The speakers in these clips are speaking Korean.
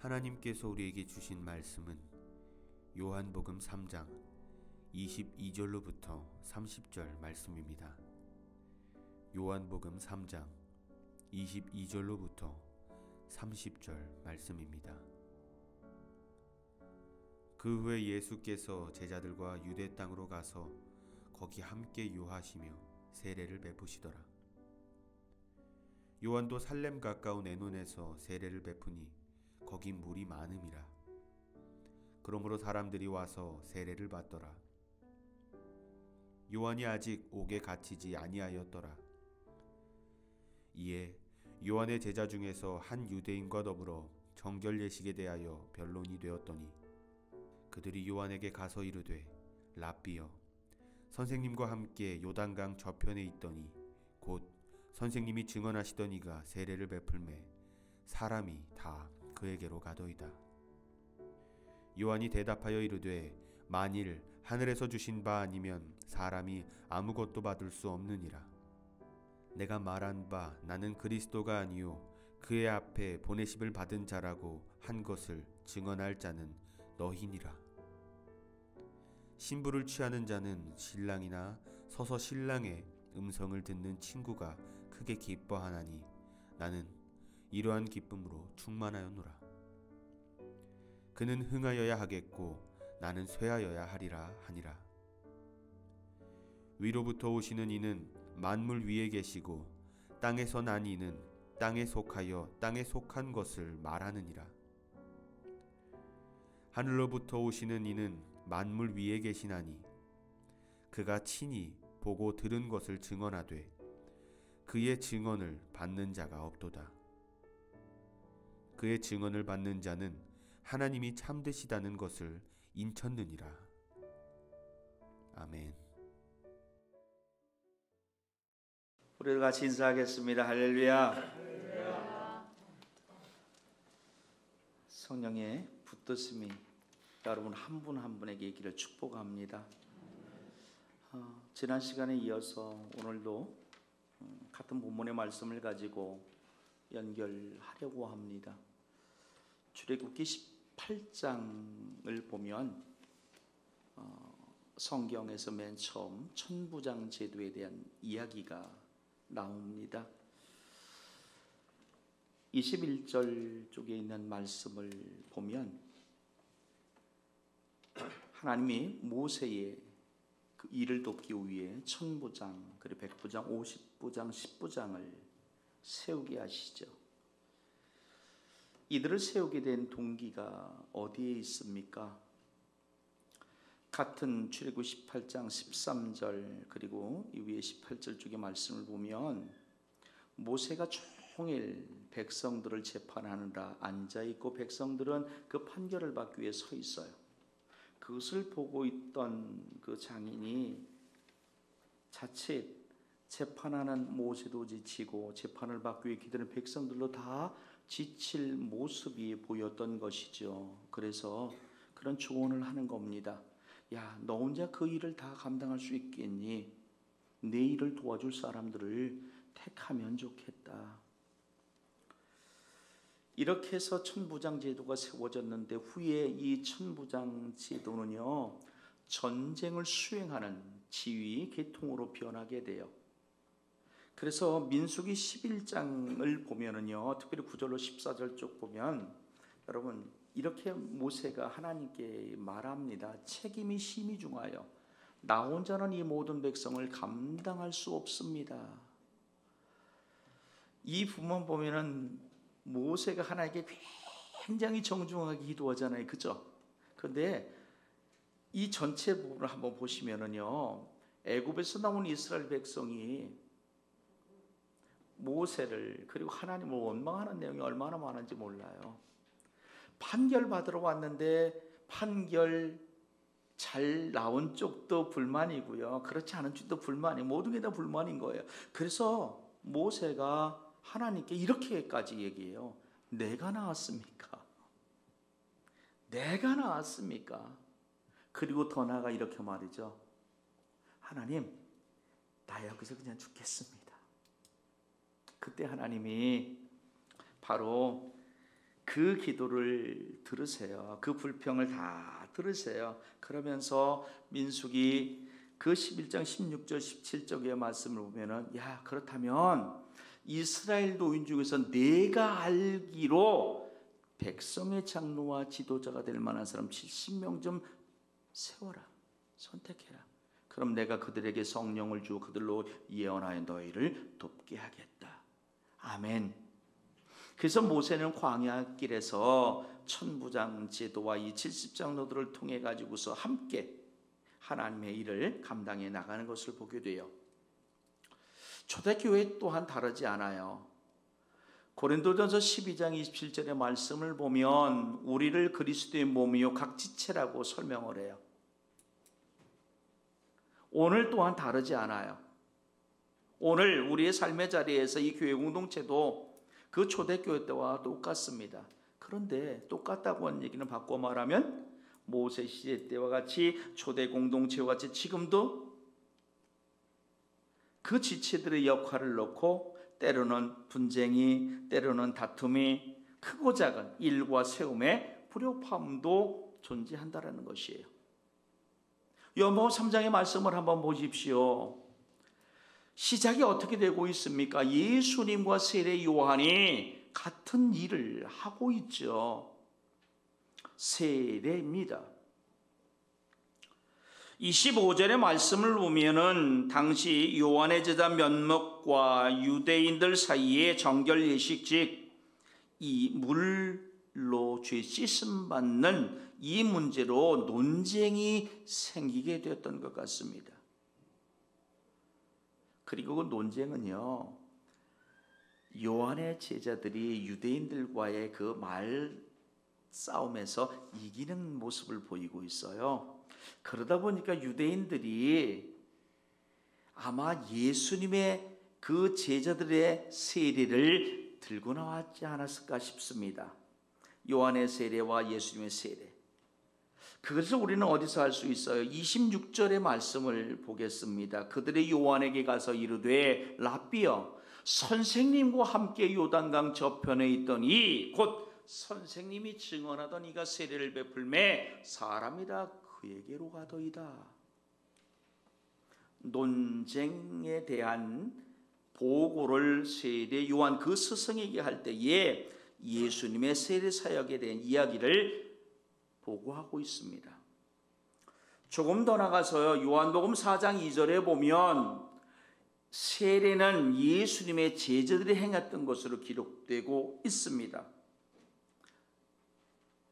하나님께서 우리에게 주신 말씀은 요한복음 3장 22절로부터 30절 말씀입니다. 요한복음 3장 22절로부터 30절 말씀입니다. 그 후에 예수께서 제자들과 유대 땅으로 가서 거기 함께 유하시며 세례를 베푸시더라. 요한도 살렘 가까운 에논에서 세례를 베푸니 거기 물이 많음이라. 그러므로 사람들이 와서 세례를 받더라. 요한이 아직 옥에 갇히지 아니하였더라. 이에 요한의 제자 중에서 한 유대인과 더불어 정결 예식에 대하여 변론이 되었더니 그들이 요한에게 가서 이르되, 랍비여, 선생님과 함께 요단강 저편에 있더니 곧 선생님이 증언하시던 이가 세례를 베풀매 사람이 다 그에게로 가더이다. 요한이 대답하여 이르되, 만일 하늘에서 주신 바 아니면 사람이 아무것도 받을 수 없느니라. 내가 말한 바 나는 그리스도가 아니요 그의 앞에 보내심을 받은 자라고 한 것을 증언할 자는 너희니라. 신부를 취하는 자는 신랑이나 서서 신랑의 음성을 듣는 친구가 크게 기뻐하나니 나는 이러한 기쁨으로 충만하였노라. 그는 흥하여야 하겠고 나는 쇠하여야 하리라 하니라. 위로부터 오시는 이는 만물 위에 계시고 땅에서 난 이는 땅에 속하여 땅에 속한 것을 말하느니라. 하늘로부터 오시는 이는 만물 위에 계시나니 그가 친히 보고 들은 것을 증언하되 그의 증언을 받는 자가 없도다. 그의 증언을 받는 자는 하나님이 참되시다는 것을 인쳤느니라. 아멘. 우리 같이 인사하겠습니다. 할렐루야. 성령의 붙드심이 여러분 한 분 한 분에게 있기를 축복합니다. 지난 시간에 이어서 오늘도 같은 본문의 말씀을 가지고 연결하려고 합니다. 출애굽기 18장을 보면 성경에서 맨 처음 천부장 제도에 대한 이야기가 나옵니다. 21절 쪽에 있는 말씀을 보면 하나님이 모세의 그 일을 돕기 위해 천부장, 그리고 백부장, 50부장, 10부장을 세우게 하시죠. 이들을 세우게 된 동기가 어디에 있습니까? 같은 출애굽기 18장 13절 그리고 이후에 18절 쪽의 말씀을 보면 모세가 종일 백성들을 재판하느라 앉아있고 백성들은 그 판결을 받기 위해 서 있어요. 그것을 보고 있던 그 장인이 자칫 재판하는 모세도 지치고 재판을 받기 위해 기다리는 백성들도 다 지칠 모습이 보였던 것이죠. 그래서 그런 조언을 하는 겁니다. 야, 너 혼자 그 일을 다 감당할 수 있겠니? 내 일을 도와줄 사람들을 택하면 좋겠다. 이렇게 해서 천부장 제도가 세워졌는데 후에 이 천부장 제도는요, 전쟁을 수행하는 지휘 계통으로 변하게 돼요. 그래서 민수기 11장을 보면은요, 특별히 9절로 14절 쪽 보면 여러분 이렇게 모세가 하나님께 말합니다. 책임이 심히 중하여 나 혼자는 이 모든 백성을 감당할 수 없습니다. 이 부분 보면은 모세가 하나님께 굉장히 정중하게 기도하잖아요. 그죠? 그런데 이 전체 부분을 한번 보시면은요, 애굽에서 나온 이스라엘 백성이 모세를 그리고 하나님을 원망하는 내용이 얼마나 많은지 몰라요. 판결 받으러 왔는데 판결 잘 나온 쪽도 불만이고요, 그렇지 않은 쪽도 불만이, 모든 게 다 불만인 거예요. 그래서 모세가 하나님께 이렇게까지 얘기해요. 내가 나았습니까? 내가 나았습니까? 그리고 더 나아가 이렇게 말이죠. 하나님, 나 여기서 그냥 죽겠습니다. 그때 하나님이 바로 그 기도를 들으세요. 그 불평을 다 들으세요. 그러면서 민수기 그 11장 16절 17절의 말씀을 보면은 야, 그렇다면 이스라엘 노인 중에서 내가 알기로 백성의 장로와 지도자가 될 만한 사람 70명 좀 세워라. 선택해라. 그럼 내가 그들에게 성령을 주어 그들로 예언하여 너희를 돕게 하겠다. 아멘. 그래서 모세는 광야 길에서 천부장 제도와 이 70장로들을 통해 가지고서 함께 하나님의 일을 감당해 나가는 것을 보게 돼요. 초대교회 또한 다르지 않아요. 고린도전서 12장 27절의 말씀을 보면 우리를 그리스도의 몸이요 각 지체라고 설명을 해요. 오늘 또한 다르지 않아요. 오늘 우리의 삶의 자리에서 이 교회 공동체도 그 초대교회 때와 똑같습니다. 그런데 똑같다고 하는 얘기는 바꿔 말하면 모세 시대 때와 같이 초대 공동체와 같이 지금도 그 지체들의 역할을 놓고 때로는 분쟁이, 때로는 다툼이, 크고 작은 일과 세움의 불협화음도 존재한다라는 것이에요. 요한복음 3장의 말씀을 한번 보십시오. 시작이 어떻게 되고 있습니까? 예수님과 세례 요한이 같은 일을 하고 있죠. 세례입니다. 25절의 말씀을 보면은 당시 요한의 제자 면목과 유대인들 사이에 정결 예식 즉 이 물로 죄 씻음 받는 이 문제로 논쟁이 생기게 되었던 것 같습니다. 그리고 그 논쟁은요, 요한의 제자들이 유대인들과의 그 말 싸움에서 이기는 모습을 보이고 있어요. 그러다 보니까 유대인들이 아마 예수님의 그 제자들의 세례를 들고 나왔지 않았을까 싶습니다. 요한의 세례와 예수님의 세례. 그것을 우리는 어디서 알 수 있어요? 26절의 말씀을 보겠습니다. 그들이 요한에게 가서 이르되 랍비여 선생님과 함께 요단강 저편에 있던 이 곧 선생님이 증언하던 이가 세례를 베풀매 사람이라 그에게로 가더이다. 논쟁에 대한 보고를 세례 요한 그 스승에게 할 때에 예수님의 세례 사역에 대한 이야기를 보고하고 있습니다. 조금 더 나가서요, 요한복음 4장 2절에 보면 세례는 예수님의 제자들이 행했던 것으로 기록되고 있습니다.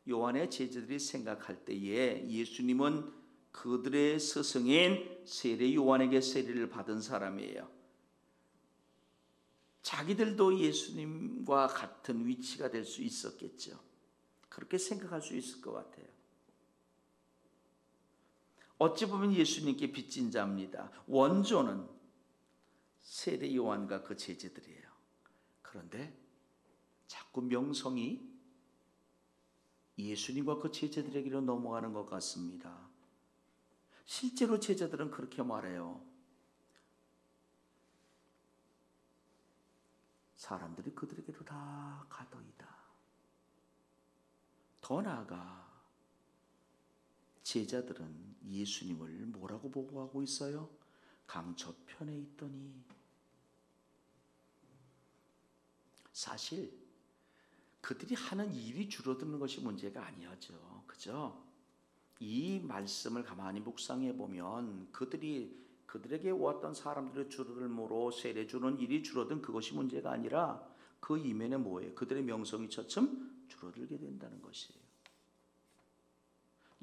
요한의 제자들이 생각할 때에 예수님은 그들의 스승인 세례 요한에게 세례를 받은 사람이에요. 자기들도 예수님과 같은 위치가 될 수 있었겠죠. 그렇게 생각할 수 있을 것 같아요. 어찌 보면 예수님께 빚진 자입니다. 원조는 세례 요한과 그 제자들이에요. 그런데 자꾸 명성이 예수님과 그 제자들에게로 넘어가는 것 같습니다. 실제로 제자들은 그렇게 말해요. 사람들이 그들에게로 다 가더이다. 더 나아가 제자들은 예수님을 뭐라고 보고하고 있어요? 강 저편에 있더니. 사실 그들이 하는 일이 줄어드는 것이 문제가 아니었죠. 그죠? 이 말씀을 가만히 묵상해 보면 그들에게 왔던 사람들의 줄을모로 세례 주는 일이 줄어든 그것이 문제가 아니라 그 이면에 뭐예요? 그들의 명성이 차츰 줄어들게 된다는 것이에요.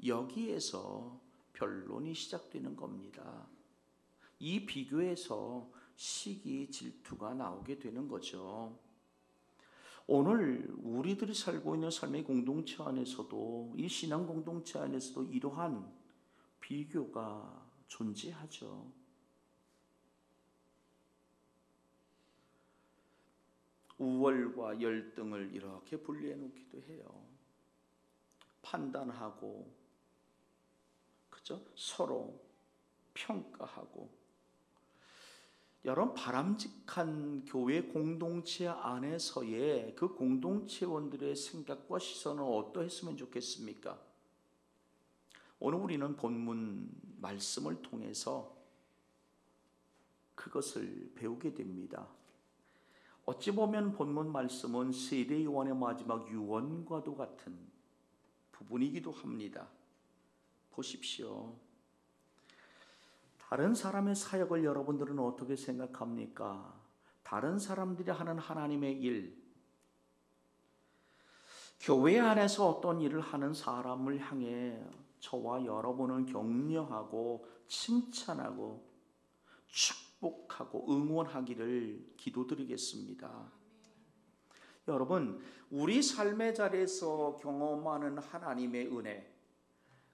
여기에서 변론이 시작되는 겁니다. 이 비교에서 시기, 질투가 나오게 되는 거죠. 오늘 우리들이 살고 있는 삶의 공동체 안에서도 이 신앙 공동체 안에서도 이러한 비교가 존재하죠. 우월과 열등을 이렇게 분리해 놓기도 해요. 판단하고, 그죠? 서로 평가하고. 여러분, 바람직한 교회 공동체 안에서의 그 공동체원들의 생각과 시선은 어떠했으면 좋겠습니까? 오늘 우리는 본문 말씀을 통해서 그것을 배우게 됩니다. 어찌 보면 본문 말씀은 세례 요한의 마지막 유언과도 같은 부분이기도 합니다. 보십시오. 다른 사람의 사역을 여러분들은 어떻게 생각합니까? 다른 사람들이 하는 하나님의 일, 교회 안에서 어떤 일을 하는 사람을 향해 저와 여러분은 격려하고 칭찬하고 축복하고 응원하기를 기도드리겠습니다. 여러분, 우리 삶의 자리에서 경험하는 하나님의 은혜,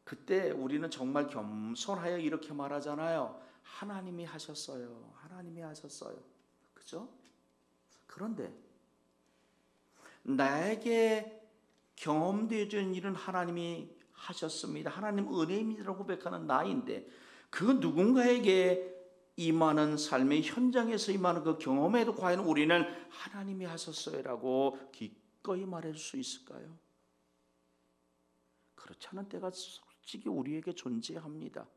그때 우리는 정말 겸손하여 이렇게 말하잖아요. 하나님이 하셨어요. 하나님이 하셨어요. 그죠? 그런데 나에게 경험되어진 일은 하나님이 하셨습니다. 하나님 은혜입니다라고 고백하는 나인데 그 누군가에게 임하는 삶의 현장에서 임하는 그 경험에도 과연 우리는 하나님이 하셨어요라고 기꺼이 말할 수 있을까요? 그렇지 않은 때가 솔직히 우리에게 존재합니다.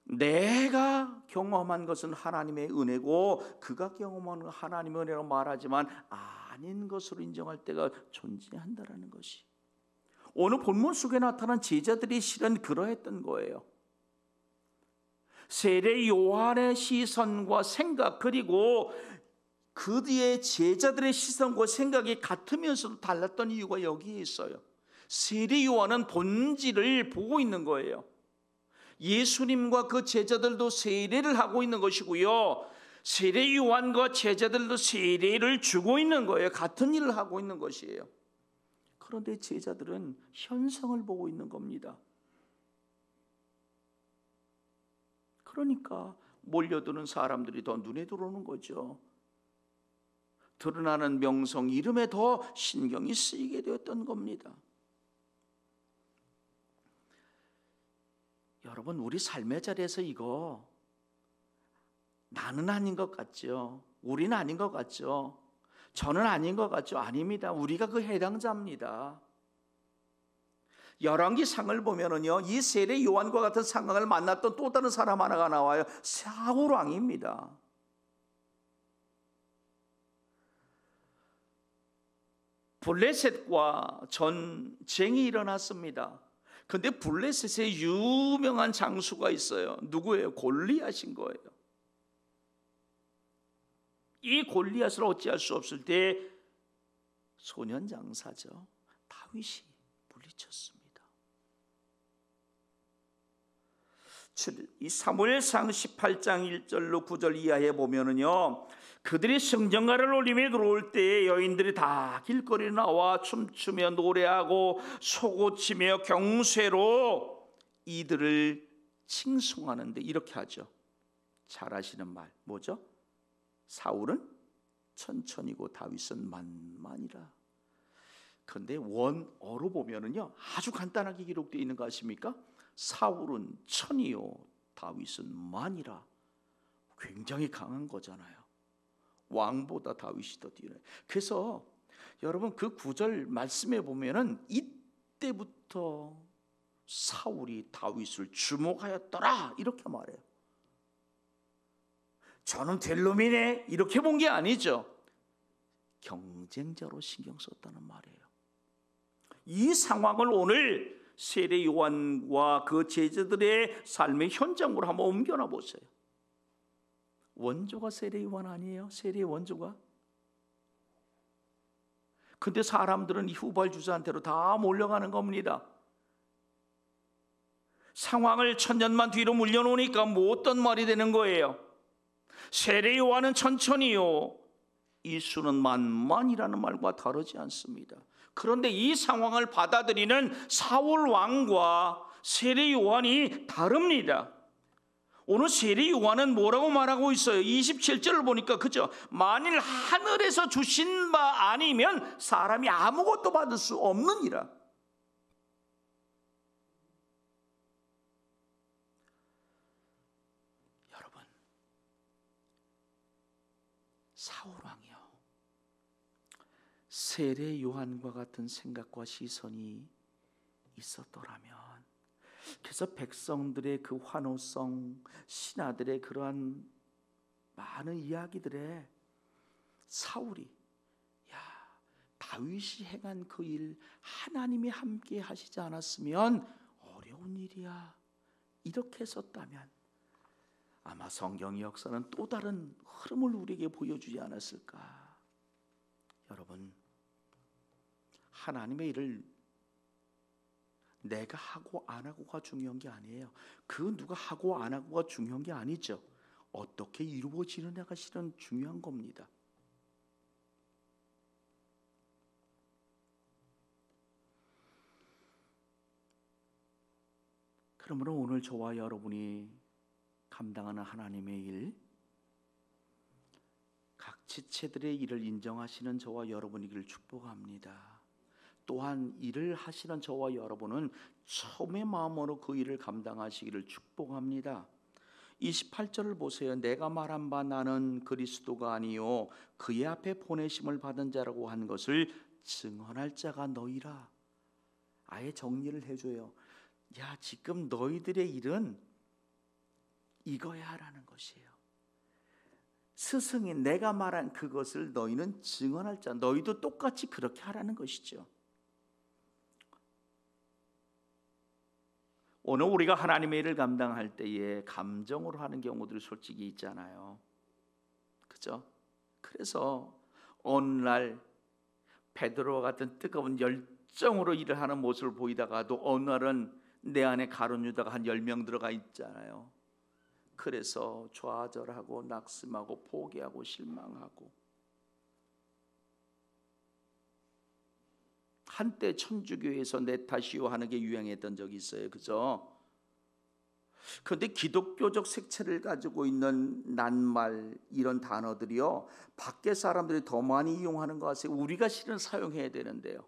내가 경험한 것은 하나님의 은혜고 그가 경험한 하나님의 은혜라고 말하지만 아닌 것으로 인정할 때가 존재한다라는 것이 오늘 본문 속에 나타난 제자들이 실은 그러했던 거예요. 세례 요한의 시선과 생각 그리고 그 뒤에 제자들의 시선과 생각이 같으면서도 달랐던 이유가 여기에 있어요. 세례 요한은 본질을 보고 있는 거예요. 예수님과 그 제자들도 세례를 하고 있는 것이고요. 세례 요한과 제자들도 세례를 주고 있는 거예요. 같은 일을 하고 있는 것이에요. 그런데 제자들은 현상을 보고 있는 겁니다. 그러니까 몰려드는 사람들이 더 눈에 들어오는 거죠. 드러나는 명성, 이름에 더 신경이 쓰이게 되었던 겁니다. 여러분, 우리 삶의 자리에서 이거 나는 아닌 것 같죠? 우리는 아닌 것 같죠? 저는 아닌 것 같죠? 아닙니다. 우리가 그 해당자입니다. 열왕기상을 보면은요, 이 세례 요한과 같은 상황을 만났던 또 다른 사람 하나가 나와요. 사울 왕입니다. 블레셋과 전쟁이 일어났습니다. 근데 블레셋에 유명한 장수가 있어요. 누구예요? 골리앗인 거예요. 이 골리앗을 어찌할 수 없을 때 소년 장사죠. 다윗이 물리쳤습니다. 이 사무엘상 18장 1절로 9절 이하에 보면은요, 그들이 성전가를 올리며 들어올 때 여인들이 다 길거리에 나와 춤추며 노래하고 소고치며 경쇠로 이들을 칭송하는데 이렇게 하죠. 잘 아시는 말 뭐죠? 사울은 천천히고 다윗은 만만이라. 그런데 원어로 보면은요 아주 간단하게 기록되어 있는 거 아십니까? 사울은 천이요 다윗은 만이라. 굉장히 강한 거잖아요. 왕보다 다윗이 더 뛰어나요. 그래서 여러분 그 9절 말씀에 보면은 이때부터 사울이 다윗을 주목하였더라 이렇게 말해요. 저는 될 놈이네 이렇게 본 게 아니죠. 경쟁자로 신경 썼다는 말이에요. 이 상황을 오늘 세례 요한과 그 제자들의 삶의 현장으로 한번 옮겨놔 보세요. 원조가 세례 요한 아니에요? 세례의 원조가? 근데 사람들은 이 후발주자한테로 다 몰려가는 겁니다. 상황을 천년만 뒤로 물려놓으니까 뭐 어떤 말이 되는 거예요? 세례 요한은 천천히요 이수는 만만이라는 말과 다르지 않습니다. 그런데 이 상황을 받아들이는 사울 왕과 세례 요한이 다릅니다. 오늘 세례 요한은 뭐라고 말하고 있어요? 27절을 보니까 그죠? 만일 하늘에서 주신 바 아니면 사람이 아무것도 받을 수 없느니라. 사울 왕이요, 세례 요한과 같은 생각과 시선이 있었더라면, 그래서 백성들의 그 환호성, 신하들의 그러한 많은 이야기들에 사울이, 야, 다윗이 행한 그 일 하나님이 함께 하시지 않았으면 어려운 일이야, 이렇게 했었다면 아마 성경의 역사는 또 다른 흐름을 우리에게 보여주지 않았을까. 여러분, 하나님의 일을 내가 하고 안 하고가 중요한 게 아니에요. 그 누가 하고 안 하고가 중요한 게 아니죠. 어떻게 이루어지느냐가 실은 중요한 겁니다. 그러므로 오늘 저와 여러분이 감당하는 하나님의 일, 각 지체들의 일을 인정하시는 저와 여러분이기를 축복합니다. 또한 일을 하시는 저와 여러분은 처음의 마음으로 그 일을 감당하시기를 축복합니다. 28절을 보세요. 내가 말한 바 나는 그리스도가 아니요 그의 앞에 보내심을 받은 자라고 한 것을 증언할 자가 너희라. 아예 정리를 해줘요. 야, 지금 너희들의 일은 이거야 라는 것이에요. 스승이 내가 말한 그것을 너희는 증언할 자, 너희도 똑같이 그렇게 하라는 것이죠. 오늘 우리가 하나님의 일을 감당할 때에 감정으로 하는 경우들이 솔직히 있잖아요. 그죠? 그래서 어느 날 베드로와 같은 뜨거운 열정으로 일을 하는 모습을 보이다가도 어느 날은 내 안에 가룟 유다가 한 10명 들어가 있잖아요. 그래서 좌절하고 낙심하고 포기하고 실망하고, 한때 천주교에서 내 탓이요 하는 게 유행했던 적이 있어요. 그죠? 그런데 기독교적 색채를 가지고 있는 낱말, 이런 단어들이요, 밖에 사람들이 더 많이 이용하는 것 같아요. 우리가 실은 사용해야 되는데요.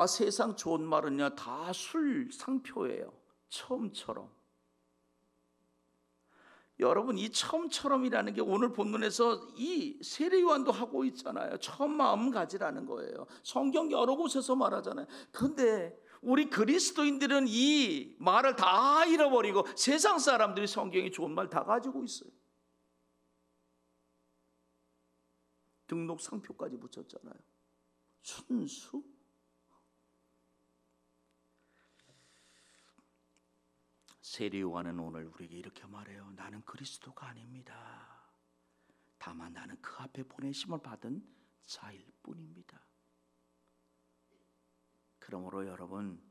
세상 좋은 말은요 다 술 상표예요. 처음처럼. 여러분, 이 처음처럼이라는 게 오늘 본문에서 이 세례 요한도 하고 있잖아요. 처음 마음 가지라는 거예요. 성경 여러 곳에서 말하잖아요. 그런데 우리 그리스도인들은 이 말을 다 잃어버리고 세상 사람들이 성경에 좋은 말 다 가지고 있어요. 등록 상표까지 붙였잖아요. 순수? 세례 요한은 오늘 우리에게 이렇게 말해요. 나는 그리스도가 아닙니다. 다만 나는 그 앞에 보내심을 받은 자일 뿐입니다. 그러므로 여러분,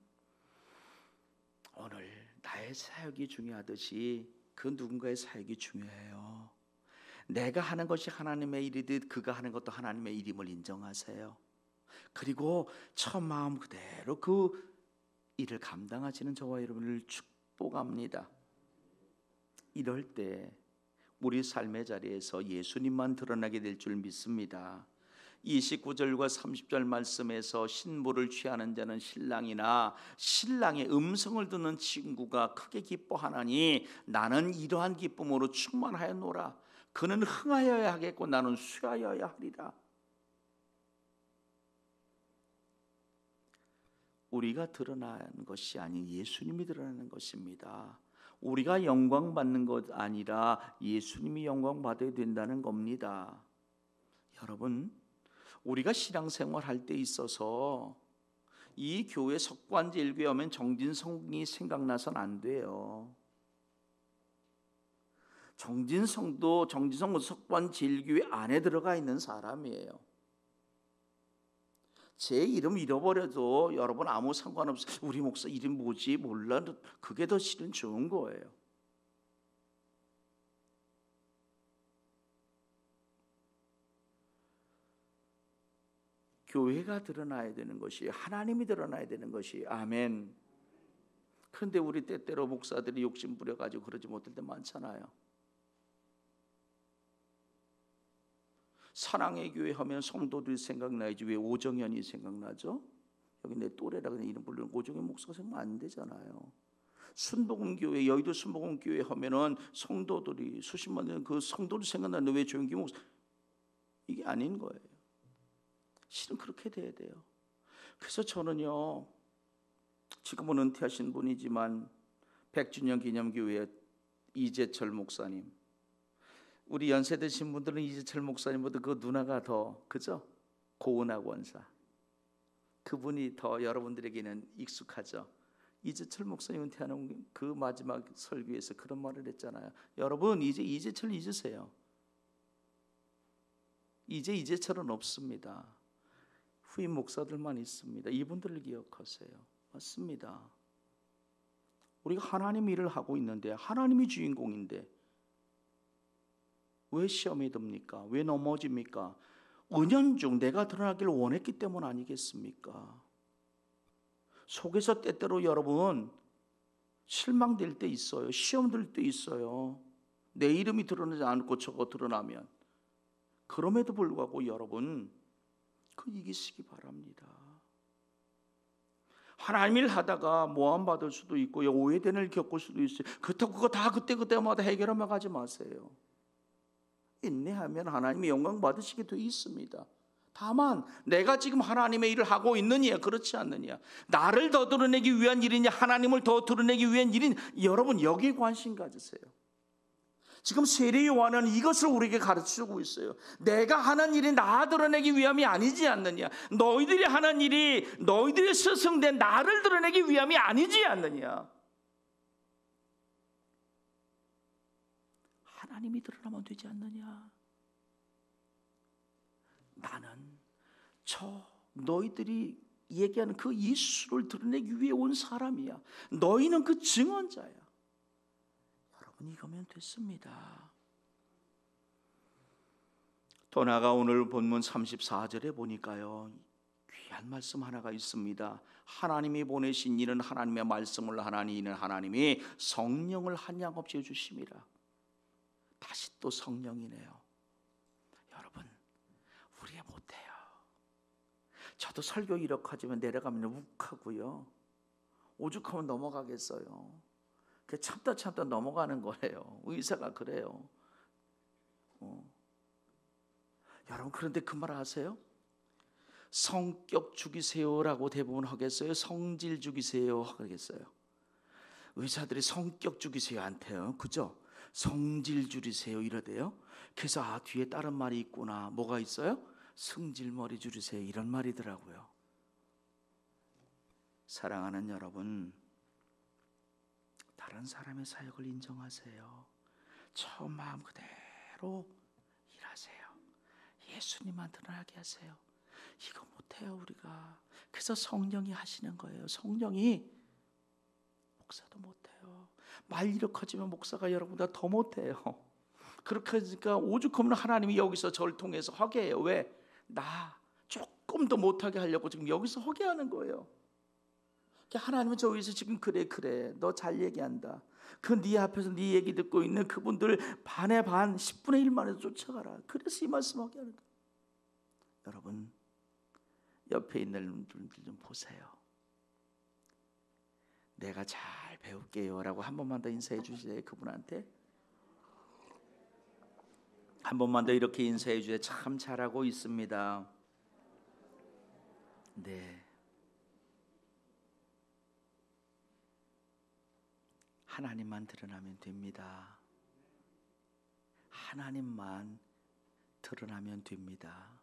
오늘 나의 사역이 중요하듯이 그 누군가의 사역이 중요해요. 내가 하는 것이 하나님의 일이듯 그가 하는 것도 하나님의 일임을 인정하세요. 그리고 첫 마음 그대로 그 일을 감당하시는 저와 여러분을 축복합니다. 이럴 때 우리 삶의 자리에서 예수님만 드러나게 될 줄 믿습니다. 29절과 30절 말씀에서 신부를 취하는 자는 신랑이나 신랑의 음성을 듣는 친구가 크게 기뻐하나니 나는 이러한 기쁨으로 충만하였노라. 그는 흥하여야 하겠고 나는 쇠하여야 하리라. 우리가 드러나는 것이 아닌 예수님이 드러나는 것입니다. 우리가 영광 받는 것 아니라 예수님이 영광 받아야 된다는 겁니다. 여러분, 우리가 신앙생활 할 때 있어서 이 교회 석관제일교회 하면 정진성이 생각나선 안 돼요. 정진성도 석관제일교회 안에 들어가 있는 사람이에요. 제 이름 잃어버려도 여러분 아무 상관없어요. 우리 목사 이름 뭐지 몰라. 그게 더 실은 좋은 거예요. 교회가 드러나야 되는 것이, 하나님이 드러나야 되는 것이. 아멘. 그런데 우리 때때로 목사들이 욕심 부려가지고 그러지 못할 때 많잖아요. 사랑의 교회 하면 성도들이 생각나야지 왜 오정현이 생각나죠? 여기 내 또래라 그냥 이름 부르는 오정현 목사가 생각 안 되잖아요. 순복음교회, 여의도 순복음교회 하면은 성도들이 수십만 년 그 성도들 생각나는데 왜 조영기 목사, 이게 아닌 거예요. 실은 그렇게 돼야 돼요. 그래서 저는요, 지금은 은퇴하신 분이지만 100주년 기념교회 이재철 목사님, 우리 연세 드신 분들은 이재철 목사님보다 그 누나가 더, 그죠? 고은학 원사, 그분이 더 여러분들에게는 익숙하죠. 이재철 목사님 은퇴하는 그 마지막 설교에서 그런 말을 했잖아요. 여러분, 이제 이재철 잊으세요. 이제 이재철은 없습니다. 후임 목사들만 있습니다. 이분들을 기억하세요. 맞습니다. 우리가 하나님 일을 하고 있는데, 하나님이 주인공인데 왜 시험에 듭니까? 왜 넘어집니까? 은연중 내가 드러나기를 원했기 때문 아니겠습니까? 속에서 때때로 여러분 실망될 때 있어요. 시험 들 때 있어요. 내 이름이 드러나지 않고 저거 드러나면. 그럼에도 불구하고 여러분 그 이기시기 바랍니다. 하나님 일 하다가 모함받을 수도 있고 오해되는 일 겪을 수도 있어요. 그렇다고 그거 다 그때마다 해결하며 가지 마세요. 인내하면 하나님의 영광 받으시게 돼 있습니다. 다만 내가 지금 하나님의 일을 하고 있느냐 그렇지 않느냐, 나를 더 드러내기 위한 일이냐 하나님을 더 드러내기 위한 일인, 여러분 여기에 관심 가지세요. 지금 세례 요한은 이것을 우리에게 가르치고 있어요. 내가 하는 일이 나 드러내기 위함이 아니지 않느냐, 너희들이 하는 일이 너희들의 스승된 나를 드러내기 위함이 아니지 않느냐. 하나님이 드러나면 되지 않느냐. 나는 너희들이 얘기하는 그 예수를 드러내기 위해 온 사람이야. 너희는 그 증언자야. 여러분 이거면 됐습니다. 또 나아가 오늘 본문 34절에 보니까요, 귀한 말씀 하나가 있습니다. 하나님이 보내신 이는 하나님의 말씀을 하나니 이는 하나님이 성령을 한량없이 주심이라. 다시 또 성령이네요. 여러분 우리가 못해요. 저도 설교 이렇게 하지만 내려가면 욱하고요, 오죽하면 넘어가겠어요. 참다 넘어가는 거예요. 의사가 그래요. 여러분 그런데 그 말 아세요? 성격 죽이세요라고 대부분 하겠어요? 성질 죽이세요 하겠어요? 의사들이 성격 죽이세요 안 해요. 그죠? 성질 줄이세요 이러대요. 그래서 뒤에 다른 말이 있구나. 뭐가 있어요? 승질머리 줄이세요 이런 말이더라고요. 사랑하는 여러분, 다른 사람의 사역을 인정하세요. 저 마음 그대로 일하세요. 예수님만 드러나게 하세요. 이거 못해요 우리가. 그래서 성령이 하시는 거예요. 성령이, 목사도 못해요. 말 이렇게 하지만 목사가 여러분보다 더 못해요. 그렇게 하니까 오죽하면 하나님이 여기서 저를 통해서 하게 해요. 왜? 나 조금 더 못하게 하려고 지금 여기서 하게 하는 거예요. 하나님은 저기서 지금 그래 너 잘 얘기한다. 그 네 앞에서 네 얘기 듣고 있는 그분들 반의 반 10분의 1만 해도 쫓아가라. 그래서 이 말씀하게 하는 거예요. 여러분 옆에 있는 분들 좀 보세요. 내가 잘 배울게요 라고 한 번만 더 인사해 주세요. 그분한테 한 번만 더 이렇게 인사해 주세요. 참 잘하고 있습니다. 네, 하나님만 드러나면 됩니다. 하나님만 드러나면 됩니다.